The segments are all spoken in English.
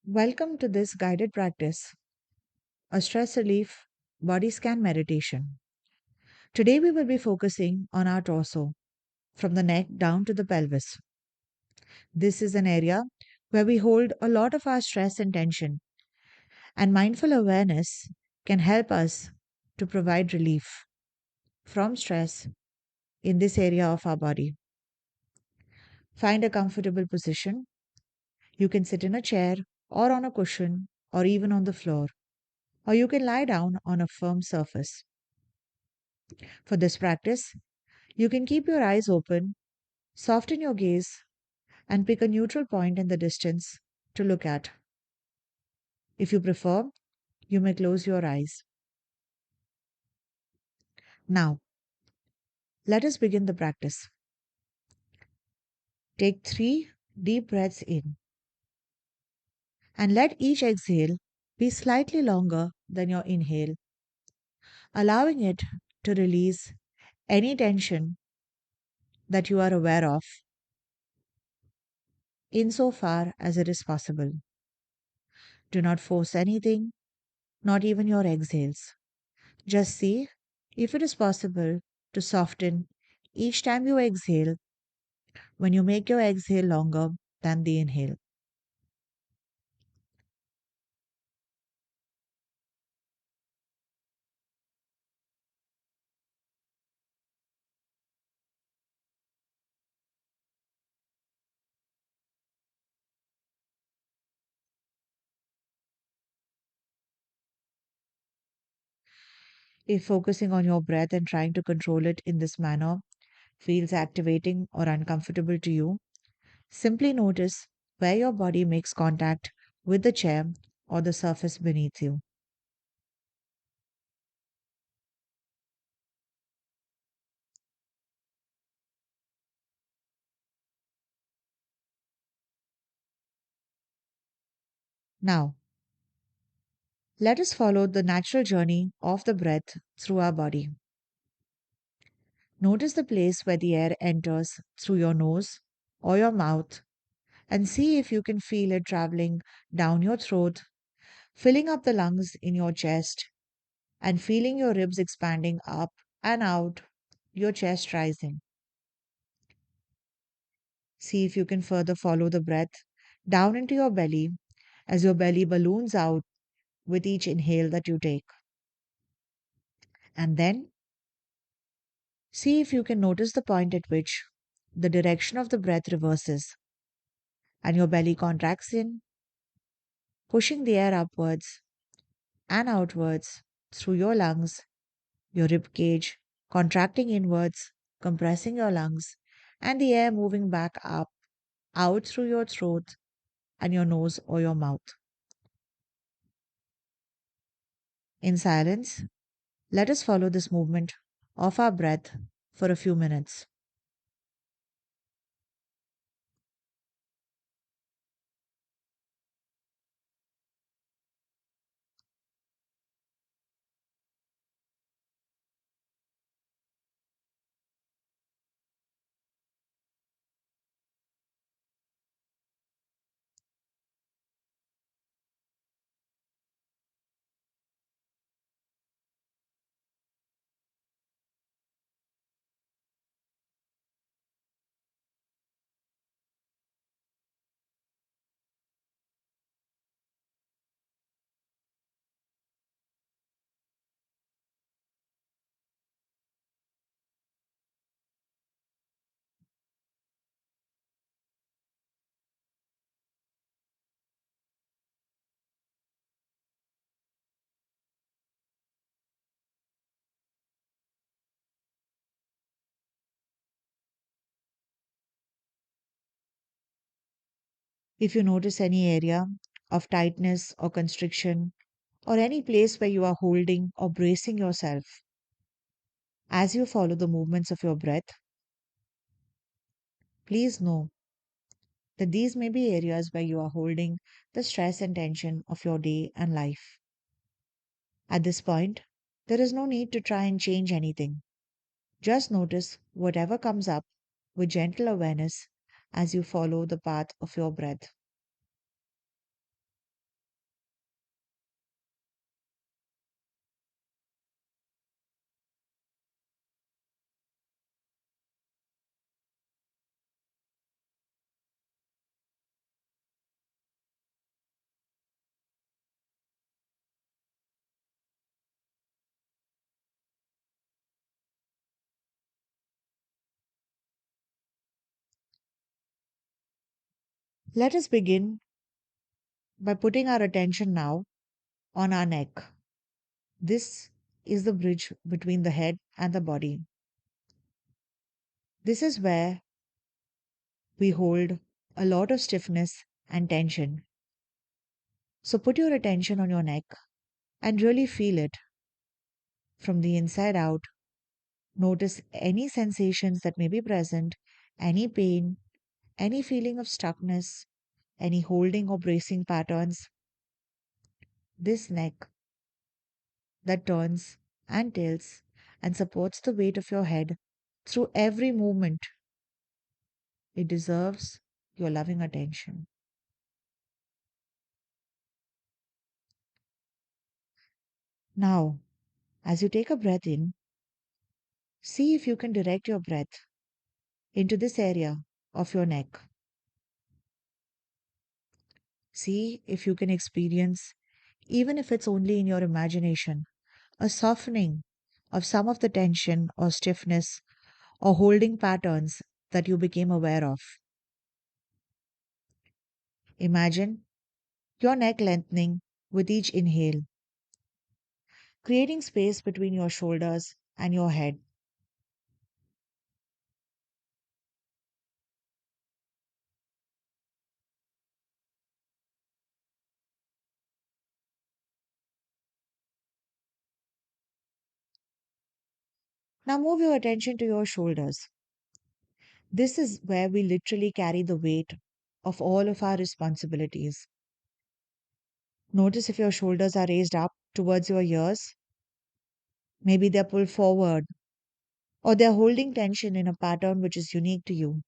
Welcome to this guided practice, a stress relief body scan meditation. Today we will be focusing on our torso, from the neck down to the pelvis. This is an area where we hold a lot of our stress and tension, and mindful awareness can help us to provide relief from stress in this area of our body. Find a comfortable position. You can sit in a chair or on a cushion or even on the floor, or you can lie down on a firm surface. For this practice, you can keep your eyes open, soften your gaze, and pick a neutral point in the distance to look at. If you prefer, you may close your eyes. Now, let us begin the practice. Take 3 deep breaths in and let each exhale be slightly longer than your inhale, allowing it to release any tension that you are aware of insofar as it is possible. Do not force anything, not even your exhales. Just see if it is possible to soften each time you exhale when you make your exhale longer than the inhale. If focusing on your breath and trying to control it in this manner feels activating or uncomfortable to you, simply notice where your body makes contact with the chair or the surface beneath you. Now, let us follow the natural journey of the breath through our body. Notice the place where the air enters through your nose or your mouth and see if you can feel it traveling down your throat, filling up the lungs in your chest, and feeling your ribs expanding up and out, your chest rising. See if you can further follow the breath down into your belly as your belly balloons out with each inhale that you take. And then see if you can notice the point at which the direction of the breath reverses and your belly contracts in, pushing the air upwards and outwards through your lungs, your rib cage contracting inwards, compressing your lungs, and the air moving back up, out through your throat and your nose or your mouth. In silence, let us follow this movement of our breath for a few minutes. If you notice any area of tightness or constriction, or any place where you are holding or bracing yourself as you follow the movements of your breath, please know that these may be areas where you are holding the stress and tension of your day and life. At this point, there is no need to try and change anything. Just notice whatever comes up with gentle awareness as you follow the path of your breath. Let us begin by putting our attention now on our neck. This is the bridge between the head and the body. This is where we hold a lot of stiffness and tension. So put your attention on your neck and really feel it from the inside out. Notice any sensations that may be present, any pain, any feeling of stuckness, any holding or bracing patterns. This neck that turns and tilts and supports the weight of your head through every movement. It deserves your loving attention. Now, as you take a breath in, see if you can direct your breath into this area of your neck. See if you can experience, even if it's only in your imagination, a softening of some of the tension or stiffness or holding patterns that you became aware of. Imagine your neck lengthening with each inhale, creating space between your shoulders and your head. Now move your attention to your shoulders. This is where we literally carry the weight of all of our responsibilities. Notice if your shoulders are raised up towards your ears. Maybe they're pulled forward or they're holding tension in a pattern which is unique to you.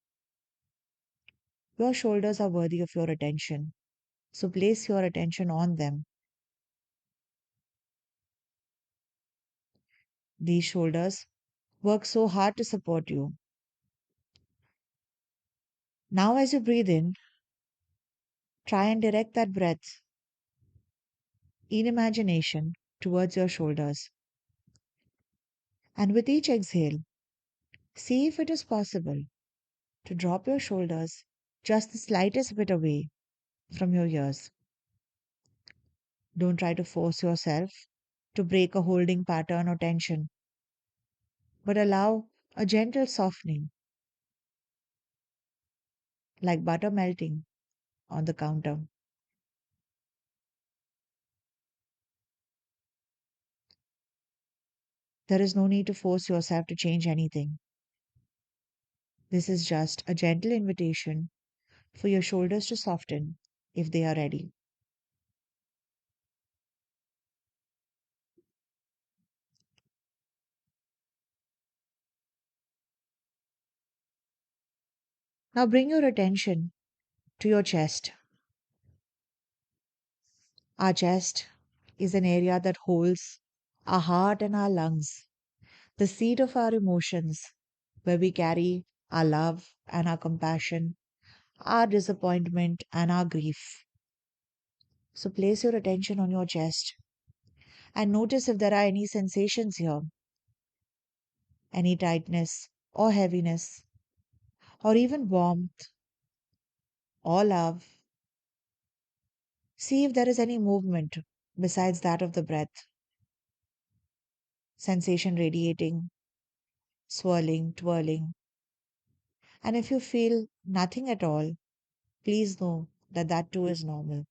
Your shoulders are worthy of your attention. So place your attention on them. These shoulders work so hard to support you. Now, as you breathe in, try and direct that breath in imagination towards your shoulders. And with each exhale, see if it is possible to drop your shoulders just the slightest bit away from your ears. Don't try to force yourself to break a holding pattern or tension, but allow a gentle softening, like butter melting on the counter. There is no need to force yourself to change anything. This is just a gentle invitation for your shoulders to soften if they are ready. Now bring your attention to your chest. Our chest is an area that holds our heart and our lungs, the seat of our emotions, where we carry our love and our compassion, our disappointment and our grief. So place your attention on your chest and notice if there are any sensations here, any tightness or heaviness, or even warmth or love. See if there is any movement besides that of the breath, sensation radiating, swirling, twirling. And if you feel nothing at all, please know that that too is normal.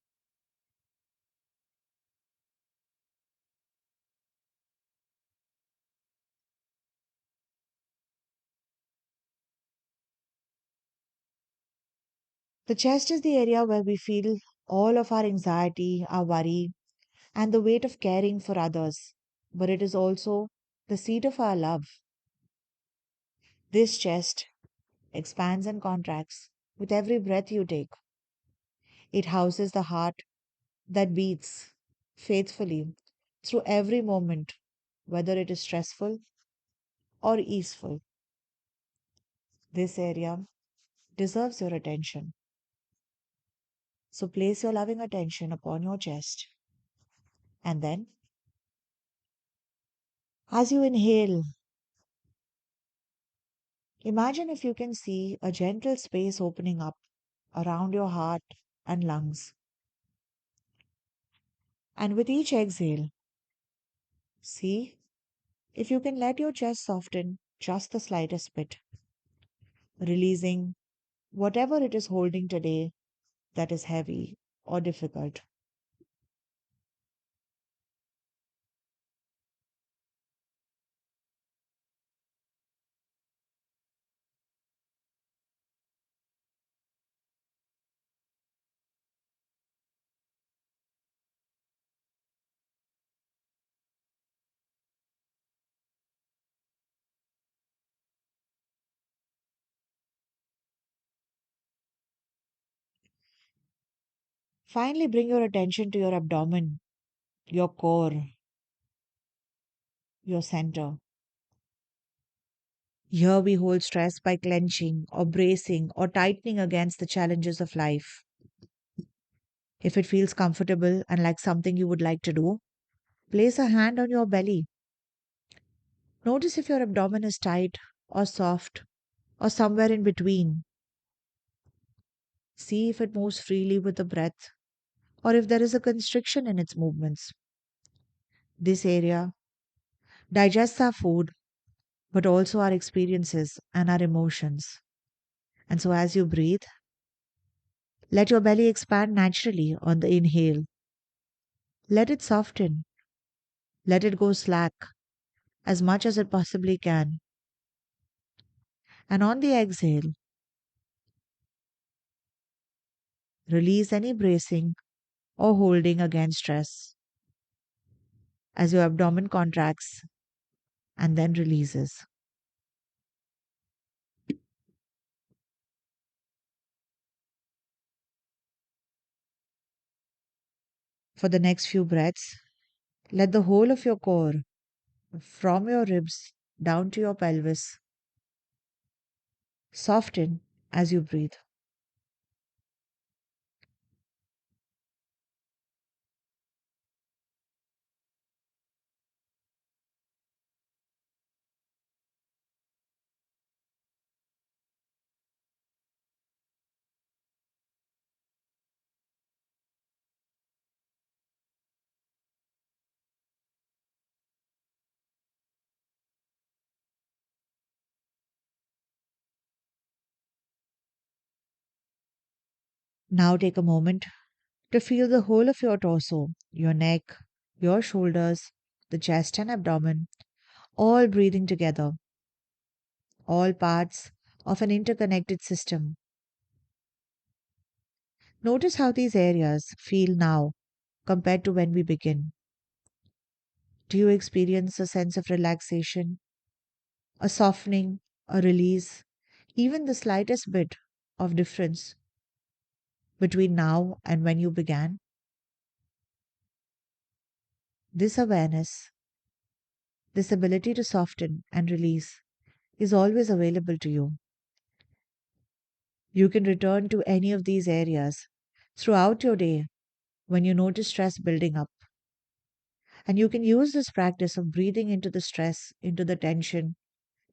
The chest is the area where we feel all of our anxiety, our worry, and the weight of caring for others. But it is also the seat of our love. This chest expands and contracts with every breath you take. It houses the heart that beats faithfully through every moment, whether it is stressful or easeful. This area deserves your attention. So place your loving attention upon your chest. And then, as you inhale, imagine if you can see a gentle space opening up around your heart and lungs. And with each exhale, see if you can let your chest soften just the slightest bit, releasing whatever it is holding today that is heavy or difficult. Finally, bring your attention to your abdomen, your core, your center. Here we hold stress by clenching or bracing or tightening against the challenges of life. If it feels comfortable and like something you would like to do, place a hand on your belly. Notice if your abdomen is tight or soft or somewhere in between. See if it moves freely with the breath or if there is a constriction in its movements. This area digests our food but also our experiences and our emotions. And so as you breathe, let your belly expand naturally on the inhale. Let it soften. Let it go slack as much as it possibly can. And on the exhale, release any bracing or holding against stress as your abdomen contracts and then releases. For the next few breaths, let the whole of your core, from your ribs down to your pelvis, soften as you breathe. Now take a moment to feel the whole of your torso, your neck, your shoulders, the chest and abdomen, all breathing together, all parts of an interconnected system. Notice how these areas feel now compared to when we begin. Do you experience a sense of relaxation, a softening, a release, even the slightest bit of difference between now and when you began? This awareness, this ability to soften and release, is always available to you. You can return to any of these areas throughout your day when you notice stress building up. And you can use this practice of breathing into the stress, into the tension,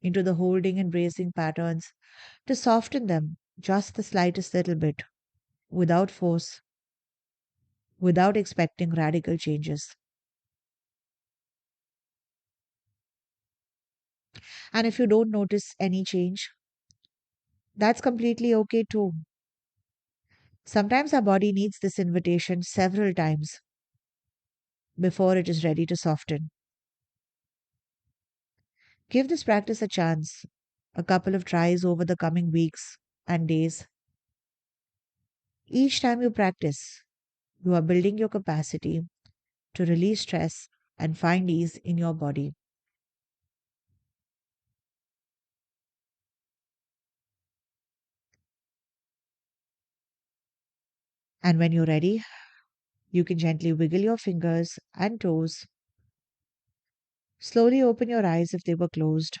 into the holding and bracing patterns to soften them just the slightest little bit without force, without expecting radical changes. And if you don't notice any change, that's completely okay too. Sometimes our body needs this invitation several times before it is ready to soften. Give this practice a chance, a couple of tries over the coming weeks and days. Each time you practice, you are building your capacity to release stress and find ease in your body. And when you're ready, you can gently wiggle your fingers and toes, slowly open your eyes if they were closed,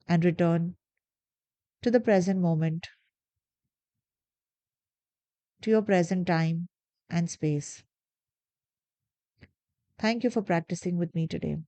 and return to the present moment, to your present time and space. Thank you for practicing with me today.